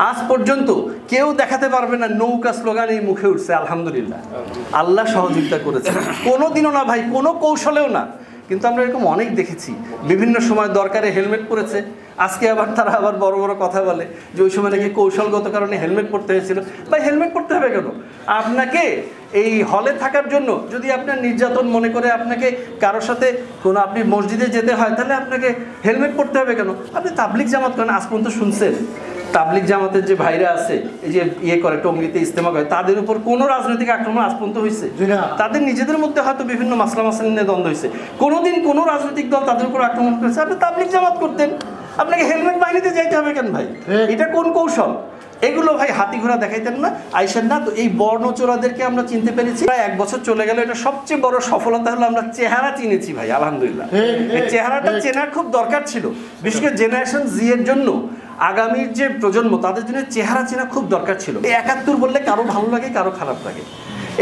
আজ পর্যন্ত কেউ দেখাতে পারবে না নৌকা স্লোগান এই মুখে উঠছে। আলহামদুলিল্লাহ, আল্লাহ সহযোগিতা করেছে। কোনোদিনও না ভাই, কোনো কৌশলেও না। কিন্তু আমরা এরকম অনেক দেখেছি, বিভিন্ন সময় দরকারে হেলমেট পরেছে, আজকে আবার তারা আবার বড় বড় কথা বলে যে ওই সময় নাকি কৌশলগত কারণে হেলমেট পরতে হয়েছিল। ভাই, হেলমেট পরতে হবে কেন? আপনাকে এই হলে থাকার জন্য যদি আপনার নির্যাতন মনে করে আপনাকে কারোর সাথে কোনো আপনি মসজিদে যেতে হয়, তাহলে আপনাকে হেলমেট পরতে হবে কেন? আপনি তাবলিগ জামাত করেন, আজ পর্যন্ত শুনছেন তাবলিগ জামাতের যে ভাইরা আছে, এই যে করে টঙ্গিতে ইজতেমা করে, তাদের উপর কোনো রাজনৈতিক আক্রমণ আজ পর্যন্ত হয়েছে? তাদের নিজেদের মধ্যে হয়তো বিভিন্ন মাসলা মাসালা নিয়ে দ্বন্দ্ব হয়েছে, কোনোদিন কোনো রাজনৈতিক দল তাদের উপর আক্রমণ করেছে? আপনি তাবলিগ জামাত করতেন, আপনাকে হেলমেট বাহিনীতে যাইতে হবে কেন ভাই? এটা কোন কৌশল? এগুলো ভাই হাতি ঘোড়া দেখাইতেন না, আইসেন না। তো এই বর্ণচোরাদেরকে আমরা চিনতে পেরেছি, প্রায় 1 বছর চলে গেল। এটা সবচেয়ে বড় সফলতা হলো আমরা চেহারা চিনেছি ভাই, আলহামদুলিল্লাহ। এই চেহারাটা চেনার খুব দরকার ছিল, বিশেষ করে জেনারেশন জি এর জন্য, আগামীর যে প্রজন্ম, তাদের জন্য চেহারা চেনা খুব দরকার ছিল। এই 71 বললে কারো ভালো লাগে, কারো খারাপ লাগে।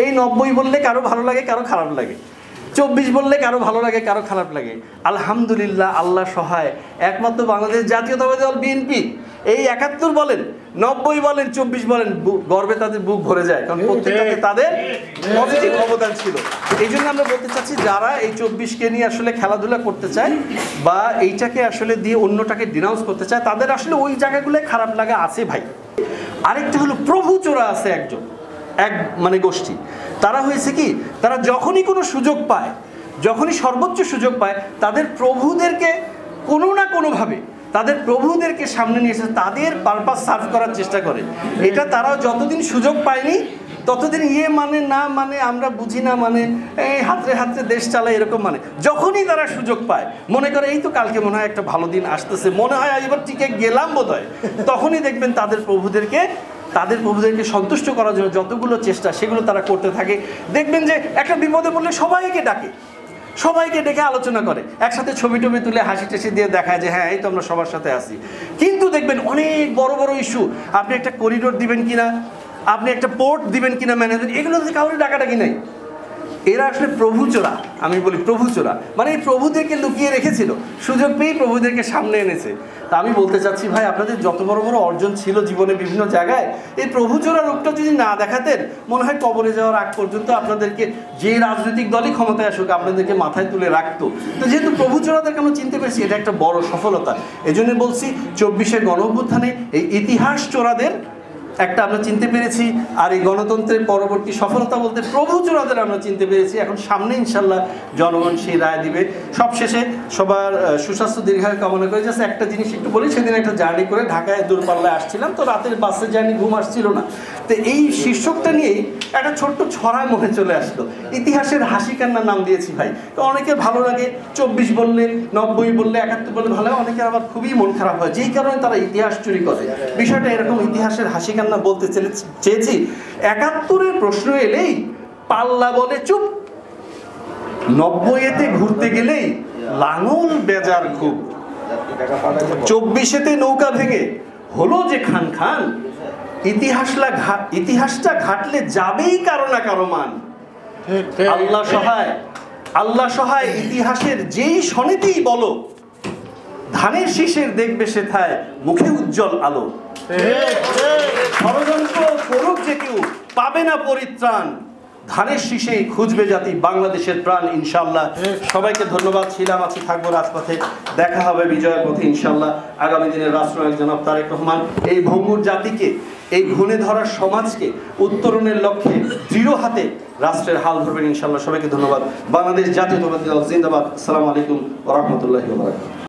এই 90 বললে কারো ভালো লাগে, কারো খারাপ লাগে। 24 বললে কারো ভালো লাগে, কারো খারাপ লাগে। আলহামদুলিল্লাহ, আল্লাহ সহায়, একমাত্র বাংলাদেশ জাতীয়তাবাদী দল বিএনপি এই 71 বলেন, 90 বলেন, 24 বলেন, গর্বে তাদের বুক ভরে যায়, কারণ প্রত্যেকটাতে তাদের পজিটিভ অবদান ছিল। এই জন্য আমরা বলতে চাচ্ছি, যারা এই 24কে নিয়ে আসলে খেলাধুলা করতে চায় বা এইটাকে আসলে দিয়ে অন্যটাকে ডিনাউন্স করতে চায়, তাদের আসলে ওই জায়গাগুলোয় খারাপ লাগা আছে ভাই। আরেকটা হলো প্রভু চোরা আছে এক মানে গোষ্ঠী। তারা হয়েছে কি, তারা যখনই কোনো সুযোগ পায়, যখনই সর্বোচ্চ সুযোগ পায়, তাদের প্রভুদেরকে কোনো না কোনোভাবে তাদের প্রভুদেরকে সামনে নিয়ে এসে তাদের পারপাস সার্ভ করার চেষ্টা করে। এটা তারাও যতদিন সুযোগ পায়নি ততদিন মানে না মানে আমরা বুঝি না মানে এই হাতরে হাতরে দেশ চালায় এরকম মানে। যখনই তারা সুযোগ পায়, মনে করে এই তো কালকে মনে হয় একটা ভালো দিন আসতেছে, মনে হয় এবার টিকে গেলাম বোধ হয়, তখনই দেখবেন তাদের প্রভুদেরকে সন্তুষ্ট করার জন্য যতগুলো চেষ্টা, সেগুলো তারা করতে থাকে। দেখবেন যে একটা বিপদে পড়লে সবাইকে ডেকে আলোচনা করে, একসাথে ছবি টবি তুলে হাসি টাসি দিয়ে দেখায় যে হ্যাঁ এই তো আমরা সবার সাথে আছি। কিন্তু দেখবেন অনেক বড় বড় ইস্যু, আপনি একটা করিডোর দিবেন কিনা, আপনি একটা পোর্ট দিবেন কিনা ম্যানেজার, এগুলোতে কাউরে ডাকাডাকি নাই। এরা আসলে প্রভু চোরা, আমি বলি প্রভু চোরা, মানে এই প্রভুদেরকে লুকিয়ে রেখেছিল, সুযোগ পেয়ে প্রভুদেরকে সামনে এনেছে। তা আমি বলতে চাচ্ছি ভাই, আপনাদের যত বড় বড় অর্জন ছিল জীবনে বিভিন্ন জায়গায়, এই প্রভু চোরা রূপটা যদি না দেখাতেন, মনে হয় কবরে যাওয়ার আগ পর্যন্ত আপনাদেরকে যে রাজনৈতিক দলই ক্ষমতায় আসুক আপনাদেরকে মাথায় তুলে রাখতো। তো যেহেতু প্রভু চোরাদেরকে আমরা চিনতে পেরেছি, এটা একটা বড় সফলতা। এই জন্য বলছি 24-এর গণঅভ্যুত্থানে এই ইতিহাস চোরাদের একটা আমরা চিনতে পেরেছি, আর এই গণতন্ত্রের পরবর্তী সফলতা বলতে প্রভু চোরাদের আমরা চিনতে পেরেছি। এখন সামনে ইনশাল্লাহ জনগণ সেই রায় দিবে। সবশেষে সবার সুস্বাস্থ্য দীর্ঘায়ু কামনা করে জাস্ট একটা জিনিস একটু বলি, সেদিন একটা জার্নি করে ঢাকায় দূরপাল্লায় আসছিলাম, তো রাতের বাসে জার্নি, ঘুম আসছিল না। তো এই শীর্ষকটা নিয়েই একটা ছোট্ট ছড়া মনে চলে আসলো, ইতিহাসের হাসি কান্নার নাম দিয়েছি ভাই। তো অনেকের ভালো লাগে, 24 বললে, 90 বললে, 71 বললে ভালো লাগে, অনেকের আবার খুবই মন খারাপ হয়, যেই কারণে তারা ইতিহাস চুরি করে। বিষয়টা এরকম, ইতিহাসের হাসি কান্না বলতে চেয়েছি। 71-এর প্রশ্ন এলেই পাল্লা বলে চুপ, 90-এতে ঘুরতে গেলেই লাঙল বেজার খুব, 24-এতে নৌকা ভেঙে হলো যে খান খান, ইতিহাসটা ঘাটলে যাবেই কারো না কারো মান। আল্লাহ সহায়, ইতিহাসের যেই শোনেতেই বলো, ধানের শীষের দেখবে সেথায় মুখে উজ্জ্বল আলো। ষড়যন্ত্র করুক যে কেউ পাবে না পরিত্রাণ, ধানের শীষে খুঁজবে জাতি বাংলাদেশের প্রাণ। ইনশাল্লাহ সবাইকে ধন্যবাদ। ছিলাম, আছি, থাকবো রাজপথে, দেখা হবে বিজয়ের পথে ইনশাল্লাহ। আগামী দিনের রাষ্ট্রনায়ক জনাব তারেক রহমান এই ভঙ্গুর জাতিকে, এই ঘুণে ধরার সমাজকে উত্তরণের লক্ষ্যে দৃঢ় হাতে রাষ্ট্রের হাল ধরবেন ইনশাল্লাহ। সবাইকে ধন্যবাদ। বাংলাদেশ জাতীয়তাবাদী দল জিন্দাবাদ। আসসালামু আলাইকুম ওয়া রাহমাতুল্লাহি ওয়া বারাকাতুহু।